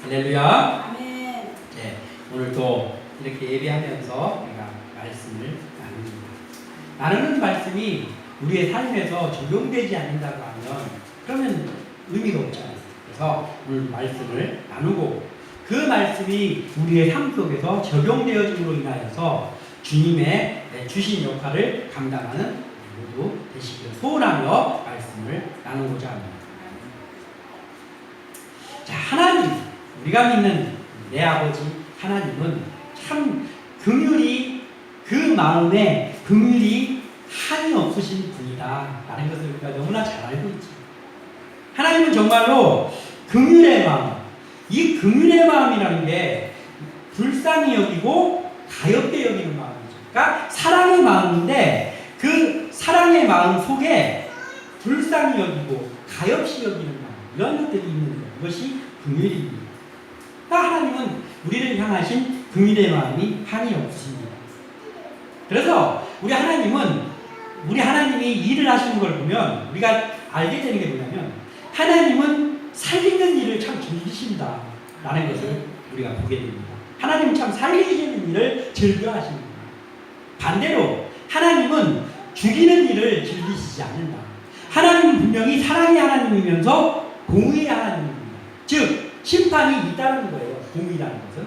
할렐루야. 아멘. 네, 오늘도 이렇게 예배하면서 우리가 말씀을 나눕니다. 나누는 말씀이 우리의 삶에서 적용되지 않는다고 하면 그러면 의미가 없잖아요. 그래서 오늘 말씀을 나누고 그 말씀이 우리의 삶 속에서 적용되어짐으로 인하여서 주님의 주신 역할을 감당하는 모두 되시기를 소원하며 말씀을 나누고자 합니다. 자, 하나님, 우리가 믿는 내 아버지 하나님은 참 긍휼이 그 마음에 긍휼이 한이 없으신 분이다 라는 것을 우리가 너무나 잘 알고 있죠. 하나님은 정말로 긍휼의 마음, 이 긍휼의 마음이라는 게 불쌍히 여기고 가엾게 여기는 마음이죠. 그러니까 사랑의 마음인데 그 사랑의 마음 속에 불쌍히 여기고 가엾이 여기는 마음, 이런 것들이 있는 거예요. 이것이 긍휼입니다. 하나님은 우리를 향하신 긍휼의 마음이 한이 없으십니다. 그래서 우리 하나님이 일을 하시는 걸 보면 우리가 알게 되는 게 뭐냐면 하나님은 살리는 일을 참 즐기신다 라는 것을 우리가 보게 됩니다. 하나님은 참 살리시는 일을 즐겨하십니다. 반대로 하나님은 죽이는 일을 즐기시지 않는다. 하나님은 분명히 사랑의 하나님이면서 공의의 하나님입니다. 즉 심판이 있다는 거예요. 공의라는 것은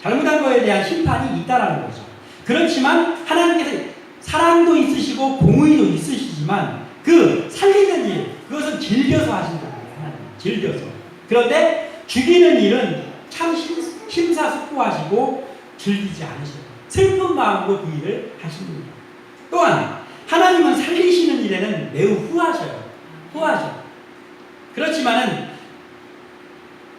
잘못한 거에 대한 심판이 있다라는 거죠. 그렇지만 하나님께서 사랑도 있으시고 공의도 있으시지만 그 살리는 일, 그것은 즐겨서 하신다는 거예요. 하나님 즐겨서. 그런데 죽이는 일은 참 심사숙고하시고 즐기지 않으셔요. 슬픈 마음으로 그 일을 하십니다. 또한 하나님은 살리시는 일에는 매우 후하셔요. 그렇지만은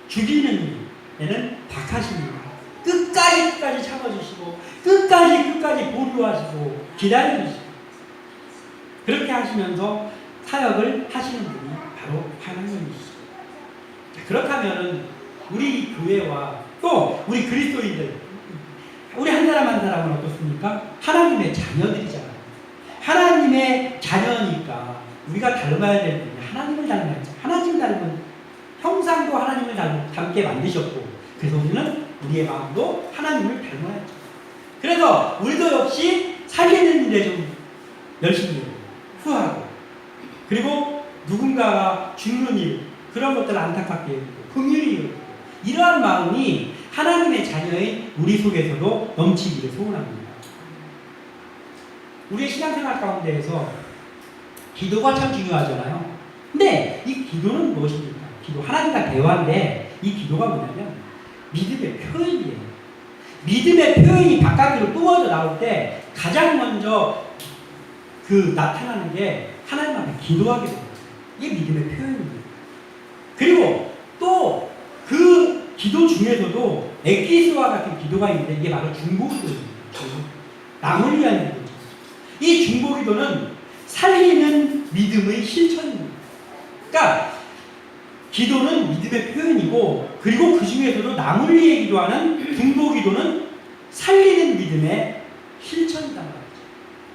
죽이는 일에는 박하십니다. 끝까지 참아주시고 끝까지 보류하시고 기다려주시고 그렇게 하시면서 사역을 하시는 분이 바로 하나님이시죠. 그렇다면은 우리 교회와 또 우리 그리스도인들, 우리 한 사람 한 사람은 어떻습니까? 하나님의 자녀들이잖아요. 하나님의 자녀니까 우리가 닮아야 될 분이 하나님을 닮아야죠. 하나님 닮은 형상도 하나님을 닮게 만드셨고, 그래서 우리는 우리의 마음도 하나님을 닮아야죠. 그래서 우리도 역시 살리는 일에 좀 열심히 후하고, 그리고 누군가가 죽는 일, 그런 것들을 안타깝게 여기고 긍휼히 여기고, 이러한 마음이 하나님의 자녀인 우리 속에서도 넘치기를 소원합니다. 우리의 신앙생활 가운데에서 기도가 참 중요하잖아요. 근데 이 기도는 무엇입니까? 기도, 하나님과 대화인데 이 기도가 뭐냐면 믿음의 표현이에요. 믿음의 표현이 바깥으로 뿜어져 나올 때 가장 먼저 나타나는 게 하나님 앞에 기도하게 됩니다. 이게 믿음의 표현입니다. 그리고 또 그 기도 중에서도 엑기스와 같은 기도가 있는데 이게 바로 중보기도입니다. 남을 위한 기도죠. 이 중보기도는 살리는 믿음의 실천입니다. 그러니까 기도는 믿음의 표현이고, 그리고 그 중에서도 남을 위해 기도하는 중보기도는 살리는 믿음의 실천이란 말이죠.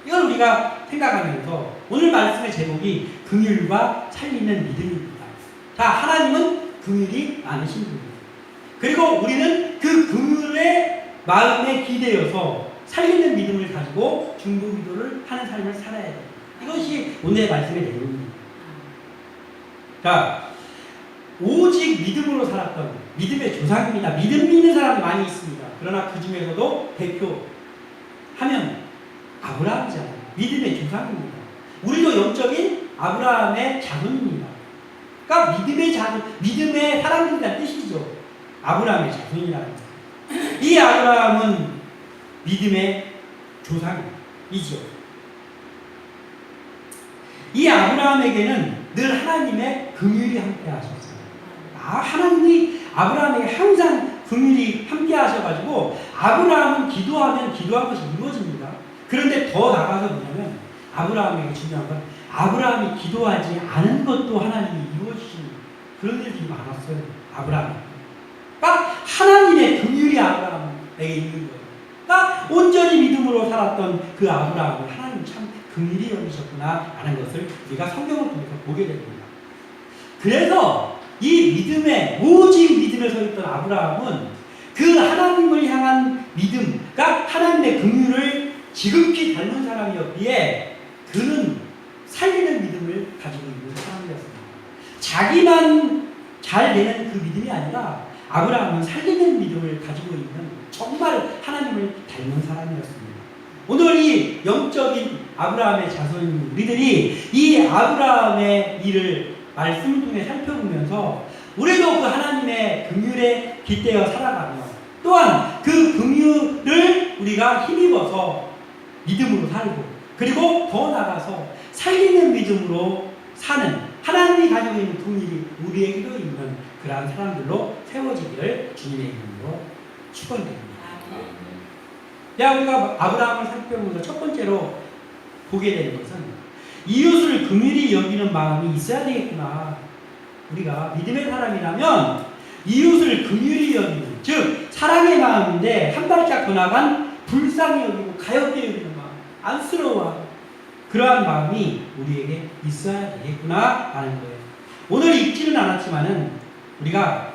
이걸 우리가 생각하면서 오늘 말씀의 제목이 긍휼과 살리는 믿음입니다. 자, 하나님은 긍휼이 많으신 분입니다. 그리고 우리는 그 긍휼의 마음에 기대어서 살리는 믿음을 가지고 중보기도를 하는 삶을 살아야 돼요. 이것이 오늘의 말씀의 내용입니다. 자, 오직 믿음으로 살았던 믿음의 조상입니다. 믿음 믿는 사람이 많이 있습니다. 그러나 그 중에서도 대표하면 아브라함이잖아요. 믿음의 조상입니다. 우리도 영적인 아브라함의 자손입니다. 그러니까 믿음의 사람들이라는 뜻이죠. 아브라함의 자손이라는 것. 이 아브라함은 믿음의 조상이죠. 이 아브라함에게는 늘 하나님의 긍휼이 함께 하셨어요. 하나님이 아브라함에게 항상 긍휼이 함께 하셔가지고 아브라함은 기도하면 기도한 것이 이루어집니다. 그런데 더 나가서 뭐냐면 아브라함에게 중요한 건 아브라함이 기도하지 않은 것도 하나님이 이루어주시는 그런 일들이 많았어요. 아브라함. 그러니까 하나님의 긍휼이 아브라함에게 있는 거예요. 그러니까 온전히 믿음으로 살았던 그 아브라함을 하나님 참 긍휼히 여기셨구나 라는 것을 우리가 성경을 통해서 보게 됩니다. 그래서 이 오직 믿음의 믿음에 서 있던 아브라함은 그 하나님을 향한 믿음, 그러니까 하나님의 긍휼을 지극히 닮은 사람이었기에 그는 살리는 믿음을 가지고 있는 사람이었습니다. 자기만 잘 되는 그 믿음이 아니라 아브라함은 살리는 믿음을 가지고 있는 정말 하나님을 닮은 사람이었습니다. 오늘 이 영적인 아브라함의 자손인 우리들이 이 아브라함의 일을 말씀을 통해 살펴보면서 우리도 그 하나님의 긍휼에 빗대어 살아가며 또한 그 긍휼을 우리가 힘입어서 믿음으로 살고 그리고 더 나아가서 살리는 믿음으로 사는 하나님이 가지고 있는 긍휼이 우리에게도 있는 그러한 사람들로 세워지기를 주님의 이름으로 축원드립니다. 우리가 아브라함을 살펴보면서 첫 번째로 보게 되는 것은 이웃을 긍휼히 여기는 마음이 있어야 되겠구나. 우리가 믿음의 사람이라면 이웃을 긍휼히 여기는, 즉 사랑의 마음인데 한 발짝 더 나간 불쌍히 여기고 가엾게 여기는 마음, 안쓰러워하는 그러한 마음이 우리에게 있어야 되겠구나 라는 거예요. 오늘 읽지는 않았지만은 우리가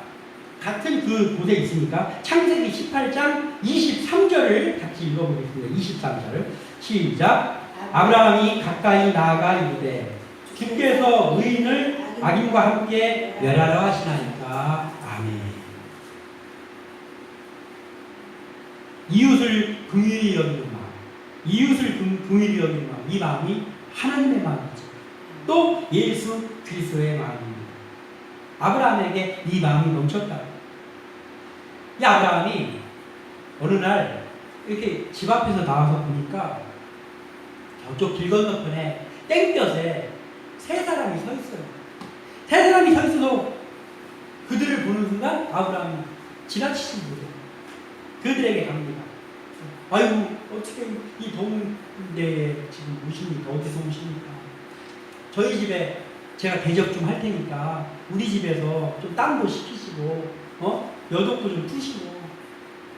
같은 그 곳에 있으니까 창세기 18장 23절을 같이 읽어보겠습니다. 23절 시작. 아브라함이 가까이 나아가 이르되 주께서 의인을 악인과 함께 멸하려 하시나이까. 아멘. 이웃을 긍휼히 여기는 마음, 이웃을 긍휼히 여기는 마음, 이 마음이 하나님의 마음이죠. 또 예수 그리스도의 마음입니다. 아브라함에게 이 마음이 넘쳤다. 이 아브라함이 어느 날 이렇게 집 앞에서 나와서 보니까 저쪽 길 건너편에 땡볕에 세 사람이 서 있어요. 세 사람이 서 있어서 그들을 보는 순간 아브라함이 지나치지 못해요. 그들에게 갑니다. 아이고 어떻게 이 더운 데에 지금 오십니까? 어디서 오십니까? 저희 집에 제가 대접 좀 할 테니까 우리 집에서 좀 땀도 식히시고 여독도 좀 푸시고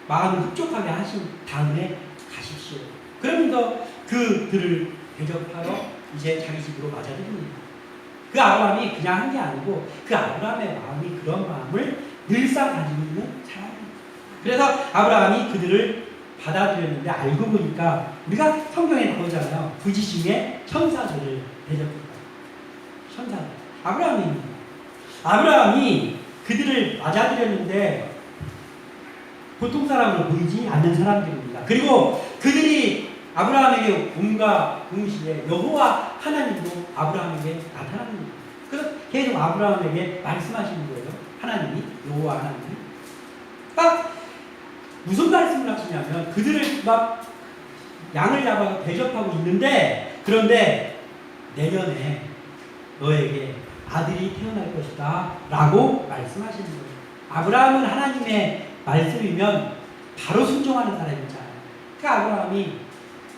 마음을 흡족하게 하신 다음에 가십시오. 그러면서 그들을 대접하러 이제 자기 집으로 맞아들입니다. 그 아브라함이 그냥 한 게 아니고 그 아브라함의 마음이 그런 마음을 늘상 가지고 있는 사람입니다. 그래서 아브라함이 그들을 받아들였는데 알고 보니까 우리가 성경에 나오잖아요. 부지중에 천사들을 대접했다. 천사들. 아브라함이 그들을 맞아들였는데 보통 사람으로 보이지 않는 사람들입니다. 그리고 그들이 아브라함에게 온갖 동시에 여호와 하나님도 아브라함에게 나타납니다. 그래서 계속 아브라함에게 말씀하시는 거예요. 하나님이, 여호와 하나님이. 딱 무슨 말씀을 하시냐면 그들을 막 양을 잡아서 대접하고 있는데 그런데 내년에 너에게 아들이 태어날 것이다 라고 말씀하시는 거예요. 아브라함은 하나님의 말씀이면 바로 순종하는 사람이잖아요. 그 아브라함이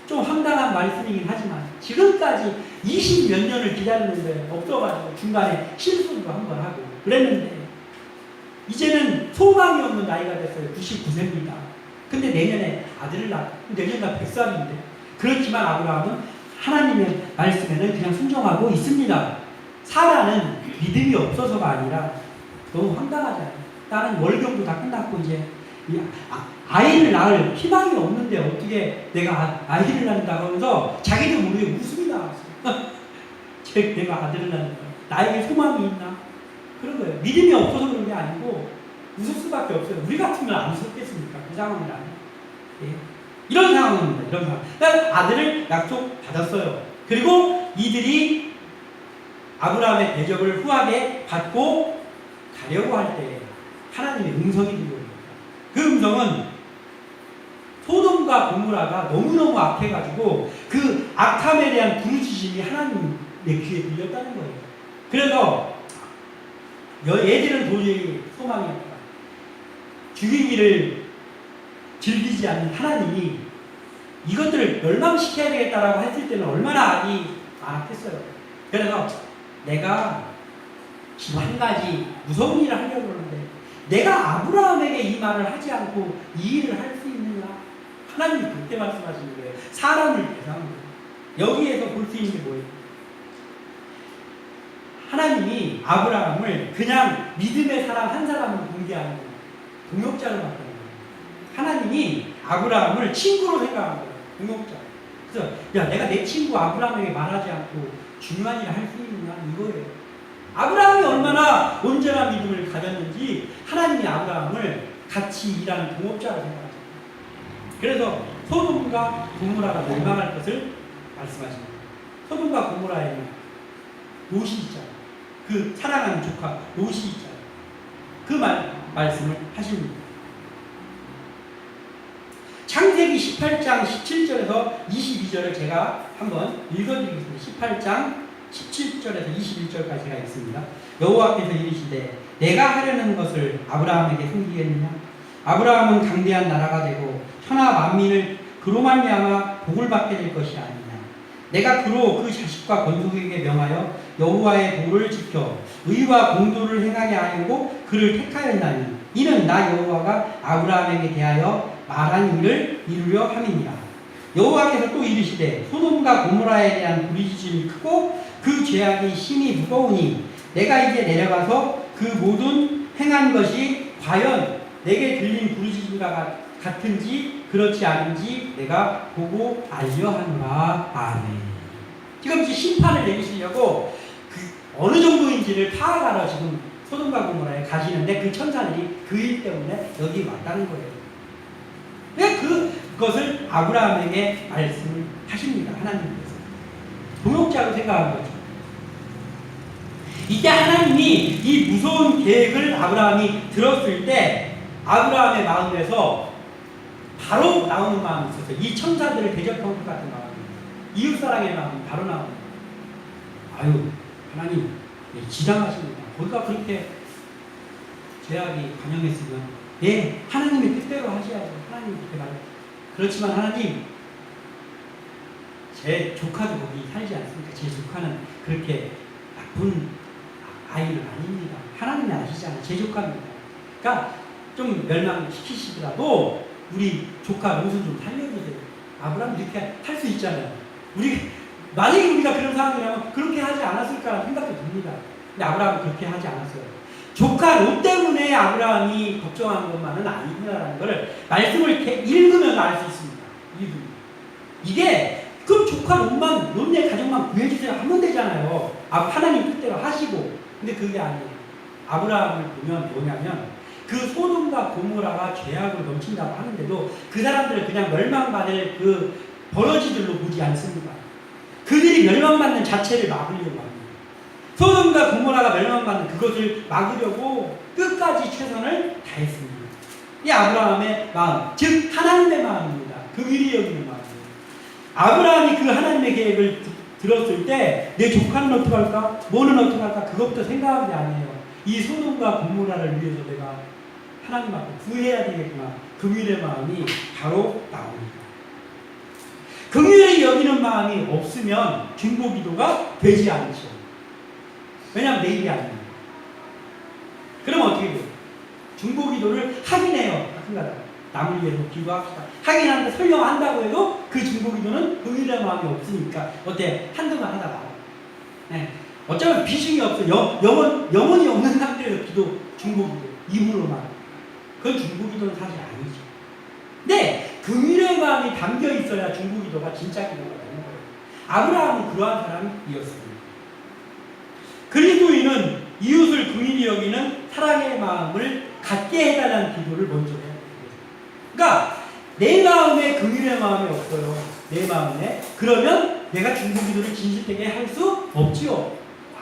좀 황당한 말씀이긴 하지만 지금까지 20몇 년을 기다렸는데 없어가지고 중간에 실수도 한번 하고 그랬는데 이제는 소망이 없는 나이가 됐어요. 99세입니다. 근데 내년에 아들을 낳고 내년 나 100살인데 그렇지만 아브라함은 하나님의 말씀에는 그냥 순종하고 있습니다. 사라는 믿음이 없어서가 아니라 너무 황당하잖아요. 나는 월경도 다 끝났고 이제 아이를 낳을 희망이 없는데 어떻게 내가 아이를 낳는다고 하면서 자기도 모르게 웃음이 나왔어요. 내가 아들을 낳는다. 나에게 소망이 있나? 그런 거예요. 믿음이 없어서 그런 게 아니고 웃을 수밖에 없어요. 우리 같으면 안 웃었겠습니까? 그 상황이라면. 예. 이런 상황입니다. 이런 상황. 그러니까 아들을 약속받았어요. 그리고 이들이 아브라함의 대접을 후하게 받고 가려고 할 때 하나님의 음성이 들려옵니다. 그 음성은 소돔과 고모라가 너무너무 악해가지고 그 악함에 대한 부르짖음이 하나님의 귀에 들렸다는 거예요. 그래서 얘들은 도저히 소망이 없다. 죽이기를 즐기지 않는 하나님이 이것들을 멸망시켜야 되겠다라고 했을 때는 얼마나 악이 많았겠어요. 그래서 내가 지금 한 가지 무서운 일을 하려고 하는데 내가 아브라함에게 이 말을 하지 않고 이 일을 할 수 있느냐? 하나님이 그때 말씀하시는 거예요. 사람을 대상으로. 여기에서 볼 수 있는 게 뭐예요? 하나님이 아브라함을 그냥 믿음의 사람 한 사람으로 본 게 아니고 동역자로 만든 거예요. 하나님이 아브라함을 친구로 생각한 거예요. 동역자. 그래서 야, 내가 내 친구 아브라함에게 말하지 않고 중요한 일을 할 수 있느냐 이거예요. 아브라함이 얼마나 온전한 믿음을 가졌는지 하나님이 아브라함을 같이 일하는 동업자로 생각하죠. 그래서 소돔과 고모라가 멸망할 것을 말씀하십니다. 소돔과 고모라에는 롯이 있잖아요. 그 사랑하는 조카 롯이 있잖아요. 그 말씀을 하십니다. 창세기 18장 17절에서 22절을 제가 한번 읽어드리겠습니다. 18장 17절에서 21절까지 제가 읽습니다. 여호와께서 이르시되 내가 하려는 것을 아브라함에게 숨기겠느냐? 아브라함은 강대한 나라가 되고 천하 만민을 그로 말미암아 복을 받게 될 것이 아니냐. 내가 그로 그 자식과 건속에게 명하여 여호와의 도를 지켜 의와 공도를 행하게 하려고 그를 택하였나니 이는 나 여호와가 아브라함에게 대하여 말한 일을 이루려 함이니라. 여호와께서 또 이르시되 소돔과 고모라에 대한 부르짖음이 크고 그 죄악이 심히 무거우니 내가 이제 내려가서 그 모든 행한 것이 과연 내게 들린 부르짖음과 같은지 그렇지 않은지 내가 보고 알려하노라. 아멘. 지금 심판을 내리시려고 그 어느 정도인지를 파악하러 지금 소돔과 고모라에 가시는데 그 천사들이 그 일 때문에 여기 왔다는 거예요. 왜 그것을 아브라함에게 말씀을 하십니다. 하나님께서 동역자로 생각한 거죠. 이때 하나님이 이 무서운 계획을 아브라함이 들었을 때 아브라함의 마음에서 바로 나오는 마음이 있었어요. 이 천사들을 대적한 것 같은 마음이, 이웃사랑의 마음이 바로 나옵니다. 아유, 하나님 지당하십니다. 거기가 그렇게 죄악이 관영했으면 네, 하나님의 뜻대로 하셔야죠. 하나님 그렇게 말해요. 그렇지만 하나님, 제 조카도 거기 살지 않습니까? 제 조카는 그렇게 나쁜 아이는 아닙니다. 하나님이 아시잖아요. 제 조카입니다. 그러니까 좀 멸망시키시더라도 우리 조카 롯은 좀 살려주세요. 아브라함이 이렇게 할 수 있잖아요. 만약에 우리가 그런 상황이라면 그렇게 하지 않았을까라는 생각도 듭니다. 근데 아브라함은 그렇게 하지 않았어요. 조카 롯 때문에 아브라함이 걱정한 것만은 아니구나라는 것을 말씀을 이렇게 읽으면 알 수 있습니다. 이게 그럼 조카 롯의 가족만 구해주세요 하면 되잖아요. 하나님 뜻대로 하시고. 근데 그게 아니에요. 아브라함을 보면 뭐냐면 그 소돔과 고모라가 죄악을 넘친다고 하는데도 그 사람들을 그냥 멸망받을 그 버러지들로 보지 않습니다. 그들이 멸망받는 자체를 막으려고 합니다. 소돔과 고모라가 멸망받는 그것을 막으려고 끝까지 최선을 다했습니다. 이 아브라함의 마음, 즉 하나님의 마음입니다. 그 위리 여기는 마음이에요. 아브라함이 그 하나님의 계획을 들었을 때 내 조카는 어떻게 할까? 뭐는 어떻게 할까? 그것부터 생각한 게 아니에요. 이 소돔과 고모라를 위해서 내가 하나님 앞에 구해야 되겠구나. 그 위의 마음이 바로 나옵니다. 긍휼히 여기는 마음이 없으면 중보기도가 되지 않죠. 왜냐하면 내 일이 아닙니다. 그럼 어떻게 돼요? 중보기도를 하긴 해요. 남을 위해서 기도합시다. 하긴 하는데 설령 한다고 해도 그 중보기도는 긍휼의 마음이 없으니까 어때? 한두번 하다 말아. 네. 어쩌면 비중이 없어. 영혼이 없는 상태에서 기도, 중보기도, 입으로만. 그건 중보기도는 사실 아니죠. 근데 긍휼의 마음이 담겨 있어야 중보기도가 진짜 기도가 되는 거예요. 아브라함은 그러한 사람이었습니다. 그리스도인은 이웃을 긍휼히 여기는 사랑의 마음을 갖게 해달라는 기도를 먼저 해야 돼요. 그러니까 내 마음에 긍휼의 마음이 없어요. 내 마음에. 그러면 내가 중보기도를 진실되게 할 수 없지요.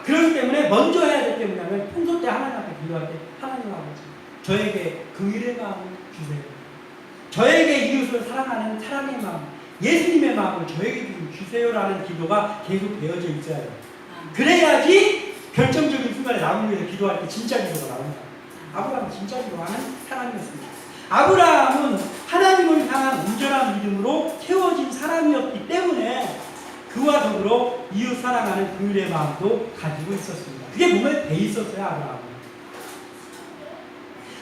그렇기 때문에 먼저 해야 될 게 뭐냐면 평소 때 하나님 앞에 기도할 때 하나님 아버지 저에게 긍휼의 마음을 주세요. 저에게 이웃을 사랑하는 사랑의 마음, 예수님의 마음을 저에게 좀 주세요라는 기도가 계속 되어져 있어야 해요. 그래야지 결정적인 순간에 남을 위해서 기도할 때 진짜 기도가 나옵니다. 아브라함은 진짜 기도하는 사람이었습니다. 아브라함은 하나님을 향한 온전한 믿음으로 채워진 사람이었기 때문에 그와 더불어 이웃 사랑하는 긍휼의 마음도 가지고 있었습니다. 그게 몸에 배 있었어요. 아브라함은.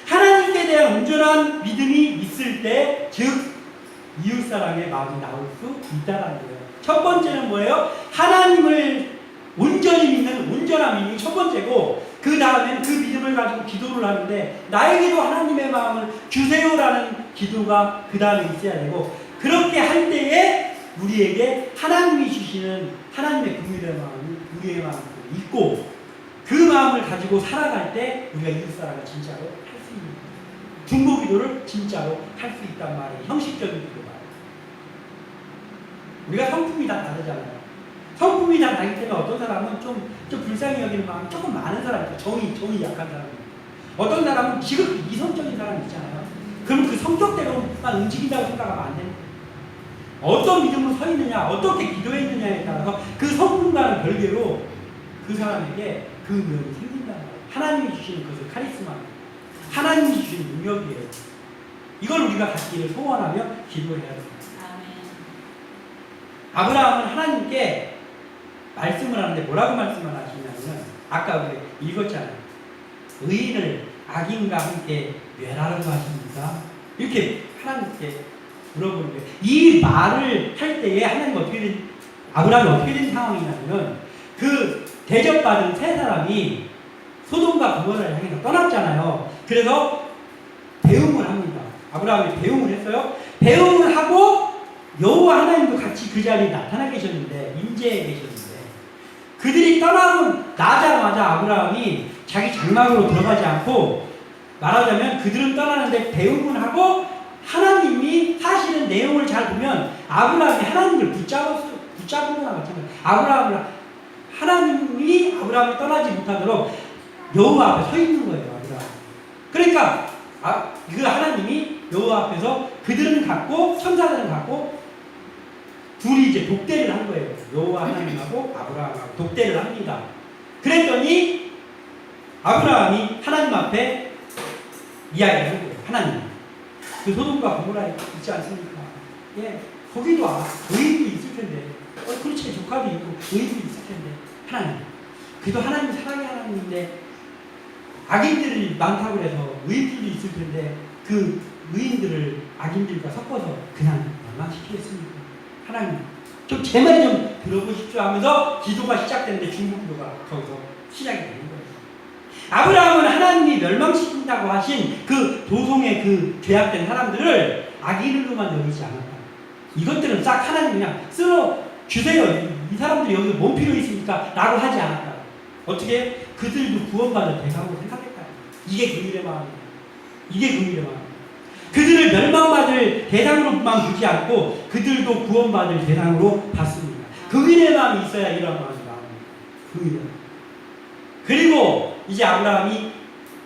하나님께 대한 온전한 믿음이 있을 때, 즉 이웃 사랑의 마음이 나올 수 있다는 거예요. 첫 번째는 뭐예요? 하나님을 온전히 믿는 온전한 믿음이 첫 번째고, 그 다음에는 그 믿음을 가지고 기도를 하는데 나에게도 하나님의 마음을 주세요라는 기도가 그 다음에 있어야 되고 그렇게 할 때에 우리에게 하나님이 주시는 하나님의 긍휼의 마음이 우리의 마음에 있고 그 마음을 가지고 살아갈 때 우리가 이웃사랑을 진짜로 할 수 있는 거예요. 중보기도를 진짜로 할 수 있단 말이에요. 형식적인 기도가. 우리가 성품이 다 다르잖아요. 성품이 다 다를 때는 어떤 사람은 좀 불쌍히 여기는 마음이 조금 많은 사람이죠. 정이 약한 사람입니다. 어떤 사람은 지극히 이성적인 사람이 있잖아요. 그럼 그 성격대로만 움직인다고 생각하면 안 됩니다. 어떤 믿음으로 서 있느냐, 어떻게 기도했느냐에 따라서 그 성품과는 별개로 그 사람에게 그 면이 생긴다는 거예요. 하나님이 주시는 그것을 카리스마, 하나님이 주시는 능력이에요. 이걸 우리가 갖기를 소원하며 기도해야 됩니다. 아브라함은 하나님께 말씀을 하는데 뭐라고 말씀을 하시냐면 아까 우리 읽었잖아요. 의인을 악인과 함께 멸하라고 하십니까? 이렇게 하나님께 물어보는 거예요. 이 말을 할 때에 하나님 아브라함이 어떻게 된 상황이냐면 그 대접받은 세 사람이 소돔과 고모라를 향해서 떠났잖아요. 그래서 배웅을 합니다. 아브라함이 배웅을 했어요. 배웅을 하고 여호와 하나님도 같이 그 자리에 나타나 계셨는데 임재해 계셨는데 그들이 떠나고 나자마자 아브라함이 자기 장막으로 들어가지 않고 말하자면 그들은 떠나는데 배웅을 하고 하나님이 사실은 내용을 잘 보면 아브라함이 하나님을 붙잡은 거나 마찬가지예요. 하나님이 아브라함을 떠나지 못하도록 여호와 앞에 서 있는 거예요. 아브라함. 그러니까 그 하나님이 여호와 앞에서 그들은 갔고 천사들은 갔고 둘이 이제 독대를 한 거예요. 여호와 하나님하고 아브라함하고 독대를 합니다. 그랬더니 아브라함이 하나님 앞에 이야기를 한 거예요. 하나님, 그 소돔과 고모라에 있지 않습니까? 예, 거기도 의인도 있을 텐데, 그렇지 조카도 있고 의인도 있을 텐데, 하나님, 그래도 하나님 사랑의 하나님인데 악인들이 많다고 해서 의인들도 있을 텐데 그 의인들을 악인들과 섞어서 그냥 멸망시키겠습니까? 하나님, 좀 제 말 좀 들어보십시오 하면서 기도가 시작되는데 중보기도가 거기서 시작이 되는 거예요. 아브라함은 하나님이 멸망시킨다고 하신 그 도성의 그 죄악된 사람들을 악인으로만 여기지 않았다. 이것들은 싹 하나님 그냥 쓸어 주세요. 이 사람들이 여기 뭔 필요 있습니까? 라고 하지 않았다. 어떻게? 그들도 구원받을 대상으로 생각했다. 이게 긍휼의 마음이에요. 이게 긍휼의 마음이에요. 그들을 멸망받을 대상으로만 보지 않고 그들도 구원받을 대상으로 봤습니다. 긍휼의 마음이 있어야 이런 마음이 나옵니다. 긍휼의 마음. 그리고 이제 아브라함이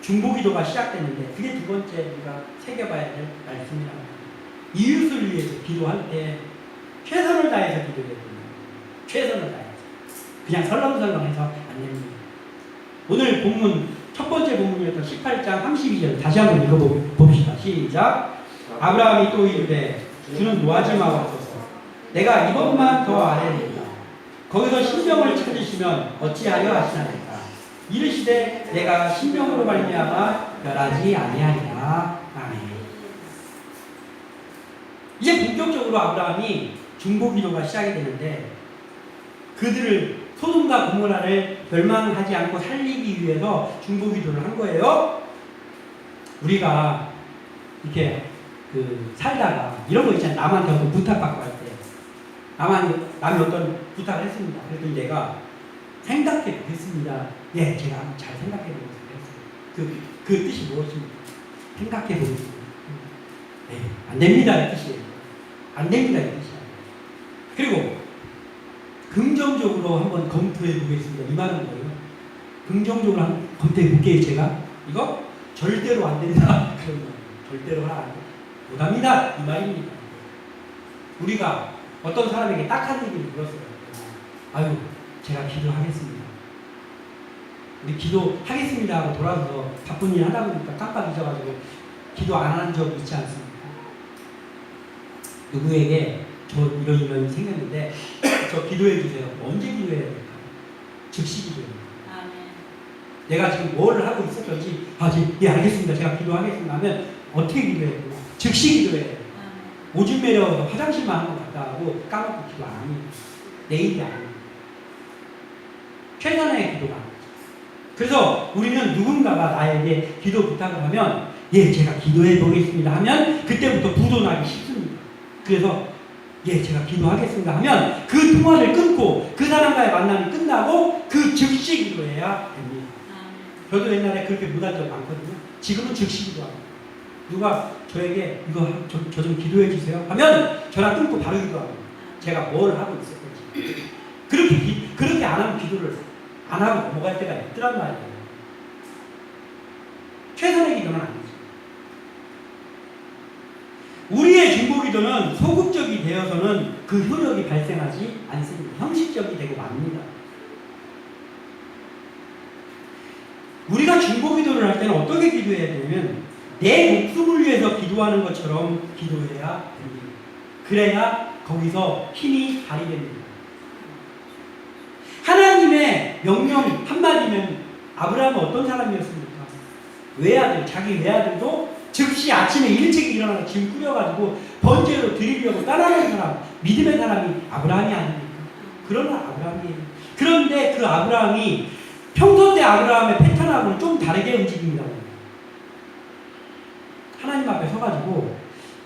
중보기도가 시작되는데 그게 두 번째 우리가 새겨봐야 될 말씀이랍니다. 이웃을 위해서 기도할 때 최선을 다해서 기도해야 됩니다. 최선을 다해서. 그냥 설렁설렁해서 안 됩니다. 오늘 본문 첫 번째 본문이었던 18장 32절 다시 한번 읽어봅시다. 시작. 아브라함이 또 이르되 주는 노하지 마옵소서. 내가 이번만 더 아뢰리이다. 거기서 신명을 찾으시면 어찌하여 하시나이까. 이르시되 내가 신명으로 말미암아 멸하지 아니하리라. 아멘. 이제 본격적으로 아브라함이 중보기도가 시작이 되는데 그들을 소돔과 고모라를 멸망하지 않고 살리기 위해서 중보기도를 한 거예요. 우리가 이렇게 살다가 이런 거 있잖아요. 남한테 어떤 부탁받고 할 때 남이 어떤 부탁을 했습니다. 그랬더니 내가 생각해 보겠습니다. 예, 제가 한번 잘 생각해 보겠습니다. 그 뜻이 무엇입니까? 생각해 보겠습니다. 네, 안 됩니다. 이 뜻이에요. 안 됩니다. 이 뜻이에요. 그리고 긍정적으로 한번 검토해 보겠습니다. 이 말은 뭐예요? 긍정적으로 한번 검토해 볼게요. 제가 이거 절대로 안 된다. 그런 거 절대로 하라 안 돼. 못합니다. 이 말입니다. 우리가 어떤 사람에게 딱한 얘기를 물었어요. 아유, 제가 기도하겠습니다. 우리 기도하겠습니다 하고 돌아서 바쁜 일 하다 보니까 깜빡 잊어가지고 기도 안 하는 적 있지 않습니까? 누구에게 저 이런 생겼는데 저 기도해 주세요. 언제 기도해야 될까? 즉시 기도해요. 내가 지금 뭘 하고 있었던지 예 알겠습니다. 제가 기도하겠습니다 하면 어떻게 기도해야 되나? 즉시 기도해야 돼요. 오줌 매려서 화장실만 한 번 갔다 하고 까먹고 기도 안 합니다. 내일이 아닙니다. 최선의 기도가 그래서 우리는 누군가가 나에게 기도 부탁을 하면 예, 제가 기도해 보겠습니다 하면 그때부터 부도나기 쉽습니다. 그래서 예, 제가 기도하겠습니다 하면 그 통화를 끊고 그 사람과의 만남이 끝나고 그 즉시 기도해야 됩니다. 저도 옛날에 그렇게 못한 적 많거든요. 지금은 즉시 기도합니다. 누가 저에게 이거 저 좀 기도해 주세요 하면 전화 끊고 바로 기도합니다. 제가 뭘 하고 있었는지. 그렇게 안 하면 기도를 안 하고 넘어갈 때가 있더란 말이에요. 최선의 기도는 아니죠. 우리의 중보기도는 소극적이 되어서는 그 효력이 발생하지 않습니다. 형식적이 되고 맙니다. 우리가 중보기도를 할 때는 어떻게 기도해야 되냐면 내 목숨을 위해서 기도하는 것처럼 기도해야 됩니다. 그래야 거기서 힘이 발휘됩니다. 하나님의 명령 한마디면 아브라함은 어떤 사람이었습니까? 외아들, 자기 외아들도 즉시 아침에 일찍 일어나서 짐 꾸려가지고 번제로 드리려고 따라가는 사람, 믿음의 사람이 아브라함이 아닙니까? 그러나 아브라함이에요. 그런데 그 아브라함이 평소 때 아브라함의 패턴하고는 좀 다르게 움직입니다. 하나님 앞에 서가지고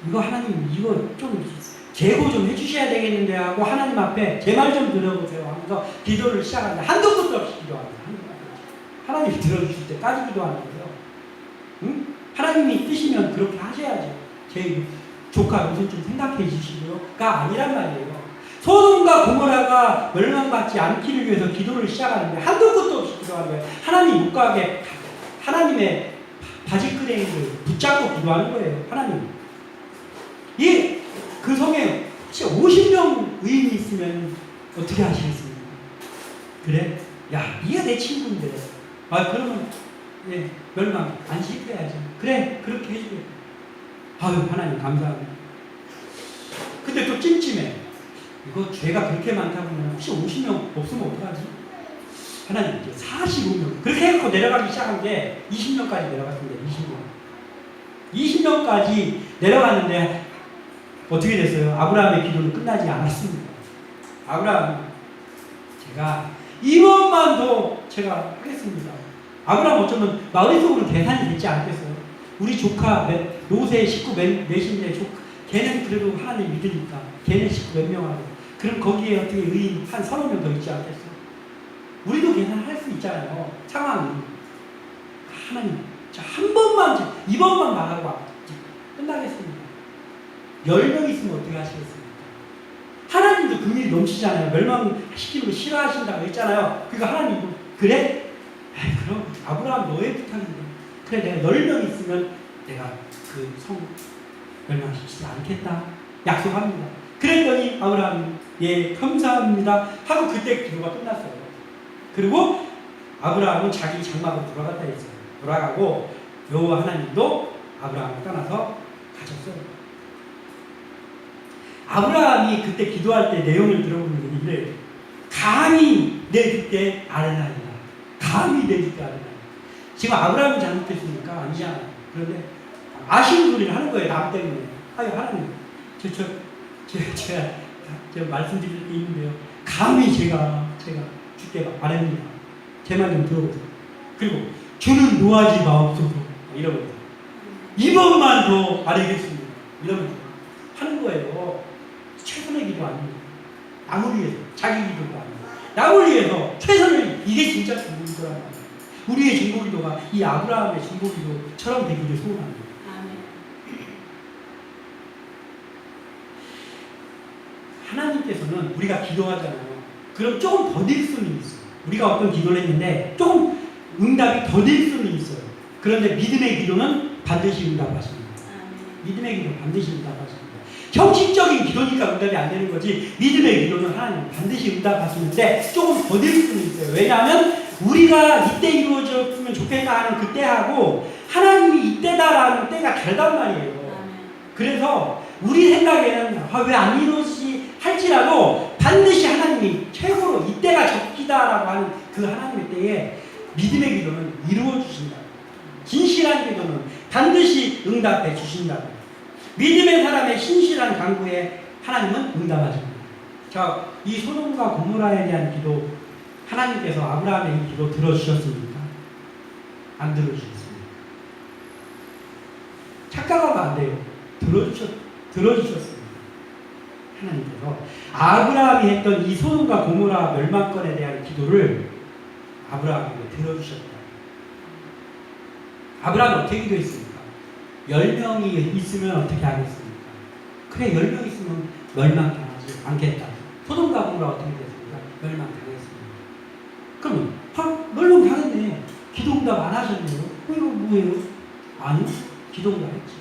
이거 하나님 이거 좀 제고 좀 해주셔야 되겠는데 하고 하나님 앞에 제 말 좀 들어보세요 하면서 기도를 시작합니다. 한도 끝도 없이 기도합니다. 하나님이 들어주실 때까지 기도하는 거예요. 응? 하나님이 뜨시면 그렇게 하셔야죠. 제 조카 무슨 좀 생각해 주시고요가 아니란 말이에요. 소돔과 고모라가 멸망받지 않기를 위해서 기도를 시작하는데 한도 끝도 없이 기도하는 거예요. 하나님 못 가게 하나님의 바지끄레기를 붙잡고 기도하는 거예요. 하나님. 그 성에 혹시 50명 의인이 있으면 어떻게 하시겠습니까? 그래? 야, 네가 내 친구인데. 그러면 예, 멸망 안 시켜야지. 그래, 그렇게 해주겠다. 아유, 하나님 감사합니다. 근데 또 찜찜해. 이거 죄가 그렇게 많다고 하면 혹시 50명 없으면 어떡하지? 하나님 이제 45명. 그렇게 해서 내려가기 시작한 게 20명까지 내려갔습니다. 20명까지 내려갔는데 어떻게 됐어요? 아브라함의 기도는 끝나지 않았습니다. 아브라함, 제가 이번만 더 제가 하겠습니다. 아브라함 어쩌면 마음속으로 계산이 되지 않겠어요? 우리 조카 노세 식구 몇인데 걔는 그래도 하나님 믿으니까 걔는 식구 몇 명 하고 그럼 거기에 어떻게 의인 한 30명 더 있지 않겠어요? 우리도 계산할 수 있잖아요. 상황이. 하나님, 한 번만, 이번만 말하고 끝나겠습니다. 10명 있으면 어떻게 하시겠습니까? 하나님도 긍휼이 넘치잖아요. 멸망시키는 거 싫어하신다고 했잖아요. 그러니까 하나님도 그래? 그럼 아브라함 너의 부탁인데 그래 내가 10명 있으면 내가 그 성 멸망시키지 않겠다 약속합니다. 그랬더니 아브라함이 예 감사합니다 하고 그때 기도가 끝났어요. 그리고 아브라함은 자기 장막으로 돌아갔다 했어요. 돌아가고 여호와 하나님도 아브라함을 떠나서 가셨어요. 아브라함이 그때 기도할 때 내용을 들어보면 이래요. 감히 내 그때 아뢰나이다. 감히 내 그때 아뢰나이다. 지금 아브라함이 잘못했습니까? 아니잖아요. 그런데 아쉬운 소리를 하는 거예요. 남 때문에. 아유 하나님 제가 말씀드릴 게 있는데요. 감히 제가 주께 아뢰입니다. 제 말 좀 들어보세요. 그리고 주는 노하지 마옵소서 이러면서 이번만 더 아뢰겠습니다. 이러면서 하는 거예요. 최선의 기도 아닙니다. 남을 위해서 자기 기도가 아닙니다. 남을 위해서 최선을 이게 진짜 중보기도란 말이에요. 우리의 중보기도가 이 아브라함의 중보기도처럼 되기를 소원합니다. 하나님께서는 우리가 기도하잖아요. 그럼 조금 더딜 수는 있어요. 우리가 어떤 기도를 했는데 조금 응답이 더딜 수는 있어요. 그런데 믿음의 기도는 반드시 응답하십니다. 믿음의 기도는 반드시 응답하십니다. 형식적인 기도니까 응답이 안 되는 거지 믿음의 기도는 하나님 반드시 응답하시는데 조금 더딜 수는 있어요. 왜냐하면 우리가 이때 이루어졌으면 좋겠다 하는 그때하고 하나님이 이때다라는 때가 다르단 말이에요. 그래서 우리 생각에는 왜 안 이루어지지 할지라도 반드시 하나님이 최고로 이때가 적기다라고 하는 그 하나님의 때에 믿음의 기도는 이루어 주신다. 진실한 기도는 반드시 응답해 주신다. 믿음의 사람의 신실한 간구에 하나님은 응답하십니다. 자, 이 소돔과 고모라에 대한 기도 하나님께서 아브라함의 이 기도 들어주셨습니까? 안 들어주셨습니다. 착각하면 안 돼요. 들어주셨습니다. 하나님께서 아브라함이 했던 이 소돔과 고모라 멸망권에 대한 기도를 아브라함에게 들어주셨다. 아브라함은 어떻게 기도했습니까? 10명이 있으면 어떻게 하겠습니까? 그래, 10명 있으면 멸망당하지 않겠다. 소돔과 고모라 어떻게 됐습니까? 멸망당했습니다. 그럼 멸망당했네. 기도응답 안 하셨네요. 이거 뭐예요? 아니요. 기도응답했지.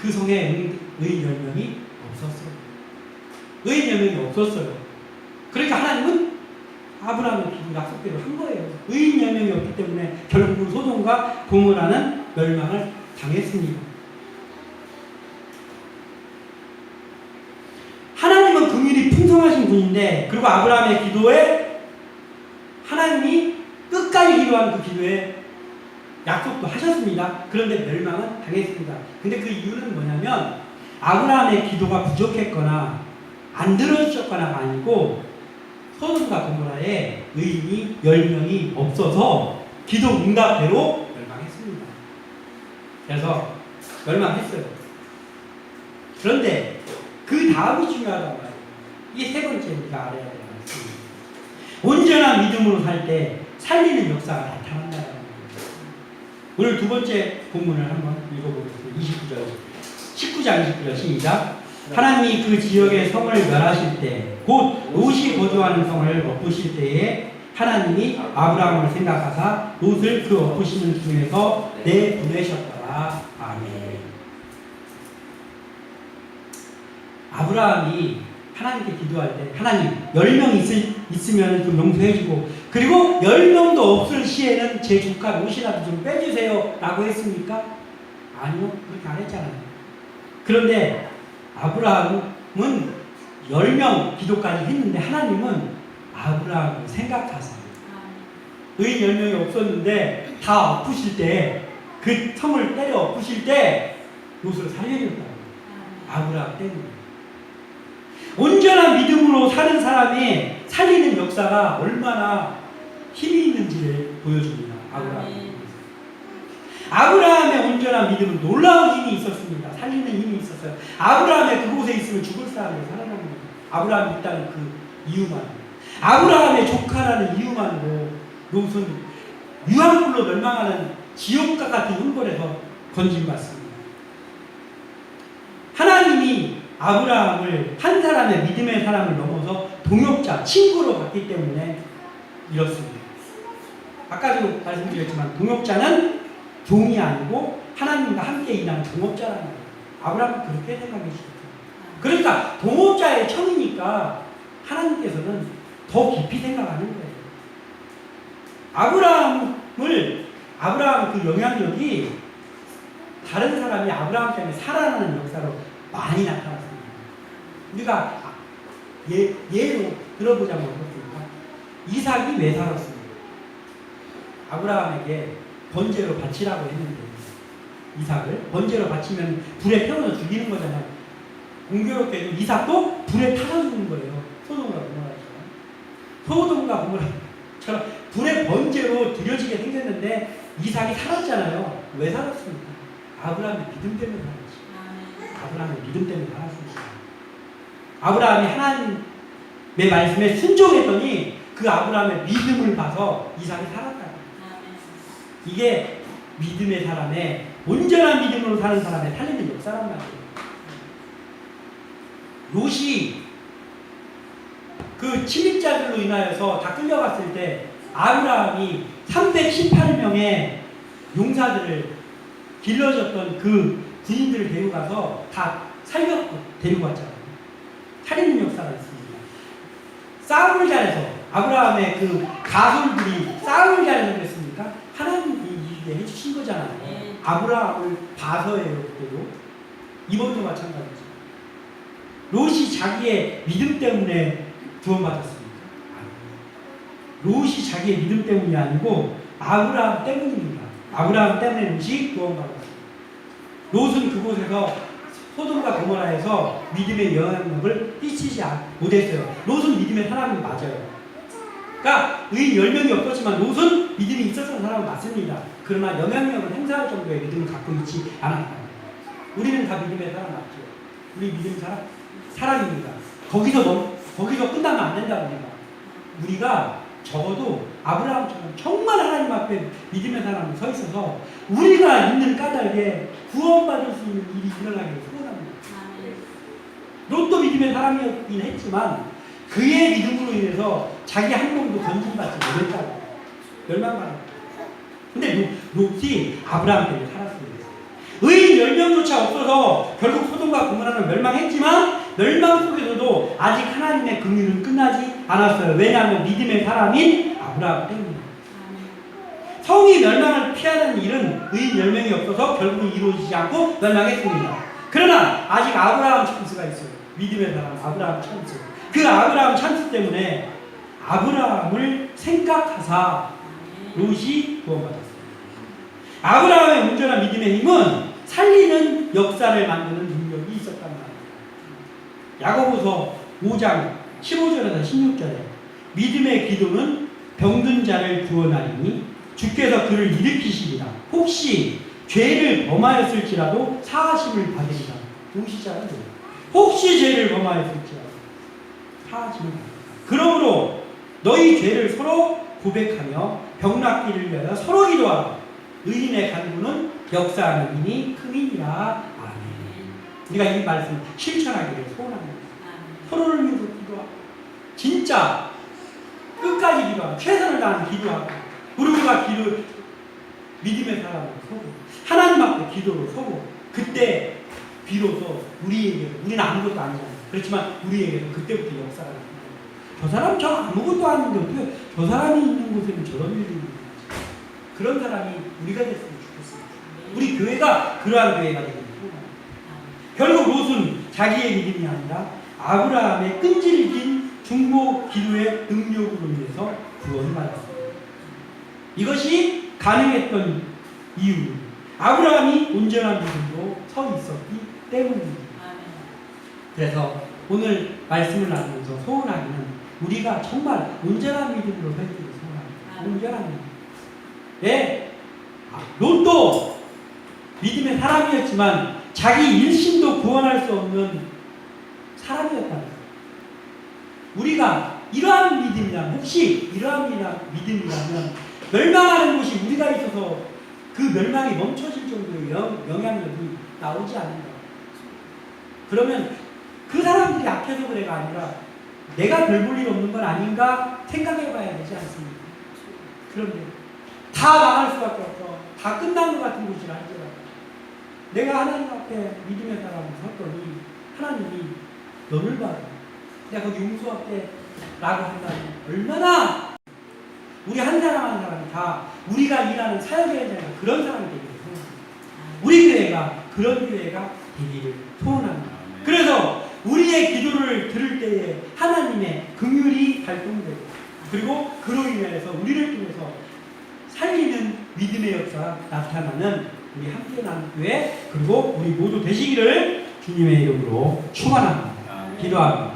그 성에 의인 10명이 없었어요. 의인 10명이 없었어요. 그러니까 하나님은 아브라함의 기도 약속대로 한 거예요. 의인 10명이 없기 때문에 결국은 소돔과 고모라는 멸망을 당했습니다. 하나님은 긍휼이 풍성하신 분인데, 그리고 아브라함의 기도에 하나님이 끝까지 기도한 그 기도에 약속도 하셨습니다. 그런데 멸망은 당했습니다. 근데 그 이유는 뭐냐면 아브라함의 기도가 부족했거나 안 들어주셨거나가 아니고 소돔과 고모라에 의인이 10명이 없어서 기도 응답대로 멸망했습니다. 그래서 멸망했어요. 그런데 그 다음이 중요하단 말이에요. 이게 세 번째 우리가 알아야 될 말씀입니다. 온전한 믿음으로 살 때 살리는 역사가 나타난다는 거예요. 오늘 두 번째 본문을 한번 읽어보겠습니다. 19장 29절 시작. 하나님이 그 지역의 성을 멸하실 때, 곧 롯이 거주하는 성을 엎으실 때에 하나님이 아브라함을 생각하사 롯을 그 엎으시는 중에서 내보내셨더라. 아멘. 아브라함이 하나님께 기도할 때 하나님 10명 있으면 좀 용서해주고, 그리고 10명도 없을 시에는 제 조카 롯이라도 좀 빼주세요 라고 했습니까? 아니요, 그렇게 안 했잖아요. 그런데 아브라함은 10명 기도까지 했는데 하나님은 아브라함을 생각하세요. 의인 10명이 없었는데 다 엎으실 때, 그 성을 때려 엎으실 때 롯을 살려줬다고. 아브라함 때문에. 온전한 믿음으로 사는 사람이 살리는 역사가 얼마나 힘이 있는지를 보여줍니다. 아브라함의 온전한 믿음은 놀라운 힘이 있었습니다. 살리는 힘이 있었어요. 아브라함의 그곳에 있으면 죽을 사람이 살아납니다. 아브라함이 있다는 그 이유만, 아브라함의 조카라는 이유만으로 롯은 유황불로 멸망하는 지옥과 같은 형벌에서 건진받습니다. 하나님이 아브라함을 한 사람의 믿음의 사람을 넘어서 동역자, 친구로 봤기 때문에 이렇습니다. 아까도 말씀드렸지만 동역자는 종이 아니고 하나님과 함께 일하는 동업자라는 거예요. 아브라함은 그렇게 생각해 주셨어요. 그러니까 동업자의 청이니까 하나님께서는 더 깊이 생각하는 거예요. 아브라함 그 영향력이 다른 사람이 아브라함 때문에 살아나는 역사로 많이 나타났습니다. 우리가 예로 들어보자면 어떻습니까? 이삭이 왜 살았습니까? 아브라함에게 번제로 바치라고 했는데, 이삭을 번제로 바치면 불에 태워서 죽이는 거잖아요. 공교롭게도 이삭도 불에 타서 죽는 거예요. 소돔과 고모라처럼 불에 번제로 드려지게 생겼는데 이삭이 살았잖아요. 왜 살았습니까? 아브라함의 믿음 때문에 살았지. 아브라함의 믿음 때문에 살았습니다. 아브라함이 하나님의 말씀에 순종했더니 그 아브라함의 믿음을 봐서 이삭이 살았다. 이게 믿음의 사람의, 온전한 믿음으로 사는 사람의 살리는 역사란 말이에요. 롯이 그 침입자들로 인하여서 다 끌려갔을 때 아브라함이 318명의 용사들을 길러줬던 그 군인들을 데리고 가서 다 살렸고 데리고 왔잖아요. 살리는 역사가 있습니다. 싸움을 잘해서 아브라함의 그 가솔들이 싸움을 잘해서 그랬습니까? 하나님이 이기게 해주신 거잖아요. 아브라함을 봐서예요. 그때도. 이번도 마찬가지죠. 롯이 자기의 믿음 때문에 구원받았습니까? 롯이 자기의 믿음 때문이 아니고 아브라함 때문입니다. 아브라함 때문에 롯이 구원받았습니다. 롯은 그곳에서 소돔과 고모라에서 믿음의 영향력을 끼치지 못했어요. 롯은 믿음의 사람이 맞아요. 그러니까 의인 10명이 없었지만 롯은 믿음이 있었던 사람은 맞습니다. 그러나 영향력을 행사할 정도의 믿음을 갖고 있지 않았다. 우리는 다 믿음의 사람 맞죠? 우리 믿음 사람입니다. 거기서 끝나면 안 된다고 합니다. 우리가 적어도 아브라함처럼 정말 하나님 앞에 믿음의 사람이 서 있어서 우리가 있는 까닭에 구원받을 수 있는 일이 일어나기를 소원합니다. 롯도 믿음의 사람이었긴 했지만 그의 믿음으로 인해서 자기 한 몸도 건진받지 못했다고 멸망받았다. 근데 롯이 아브라함 때문에 살았습니다. 의인 10명조차 없어서 결국 소돔과 고모라는 멸망했지만 멸망 속에서도 아직 하나님의 긍휼은 끝나지 않았어요. 왜냐하면 믿음의 사람인 아브라함 때문입니다. 성이 멸망을 피하는 일은 의인 10명이 없어서 결국은 이루어지지 않고 멸망했습니다. 그러나 아직 아브라함 찬스가 있어요. 믿음의 사람 아브라함 찬스. 그 아브라함 찬스 때문에 아브라함을 생각하사 롯이 구원받았어요. 아브라함의 온전한 믿음의 힘은 살리는 역사를 만드는 능력이 있었단 말이에요. 야고보서 5장 15절에서 16절에 믿음의 기도는 병든 자를 구원하리니 주께서 그를 일으키시리라. 혹시 죄를 범하였을지라도 사하심을 받으리라. 동시자는 혹시 죄를 범하였을지라도 사하심을 받으리라. 그러므로 너희 죄를 서로 고백하며 병 낫기를 위하여 서로 기도하라. 의인의 간구는 역사하는 힘이 크니라. 아멘. 우리가 이 말씀 실천하기를 소원합니다. 서로를 위해서 기도하고 진짜 끝까지 기도하고 최선을 다하는 기도하고 우리가 믿음의 사람으로 서고 하나님 앞에 기도로 서고 그때 비로소 우리는 아무것도 아니잖아요. 그렇지만 우리에게도 그때부터 역사가 납니다. 저 사람 저 아무것도 아닌데 어떻게 저 사람이 있는 곳에는 저런 일이 있는 거지. 그런 사람이 우리가 됐으면 좋겠습니다. 우리 교회가 그러한 교회가 되기를 소원합니다. 결국 롯은 자기의 믿음이 아니라 아브라함의 끈질긴 중보 기도의 능력으로 인해서 구원을 받았습니다. 이것이 가능했던 이유는 아브라함이 온전한 믿음으로 서 있었기 때문입니다. 그래서 오늘 말씀을 나누면서 소원하기는 우리가 정말 온전한 믿음으로 서 있기를 소원합니다. 온전한 믿음. 네, 롯도 믿음의 사람이었지만 자기 일심도 구원할 수 없는 사람이었다는 거예요. 우리가 이러한 믿음이라면 혹시 이러한 믿음이라면 멸망하는 곳이 우리가 있어서 그 멸망이 멈춰질 정도의 영향력이 나오지 않는다. 그러면 그 사람들이 약해서 그래가 아니라 내가 별 볼 일 없는 건 아닌가 생각해 봐야 되지 않습니까? 그런데 다 망할 수밖에 없어. 다 끝난 것 같은 곳이라 할지라도 내가 하나님 앞에 믿음의 사람을 섰더니 하나님이 너를 봐라. 내가 거기 용서할게 라고 한다면 얼마나 우리 한 사람 한 사람이 다 우리가 일하는 사역의 현장에서 그런 사람이 되기를 소원합니다. 우리 교회가 그런 교회가 되기를 소원합니다. 그래서 우리의 기도를 들을 때에 하나님의 긍휼이 발동되고 그리고 그로 인해서 우리를 통해서 살리는 믿음의 역사가 나타나는 우리 함께 나는 교회 그리고 우리 모두 되시기를 주님의 이름으로 축원합니다. 기도합니다.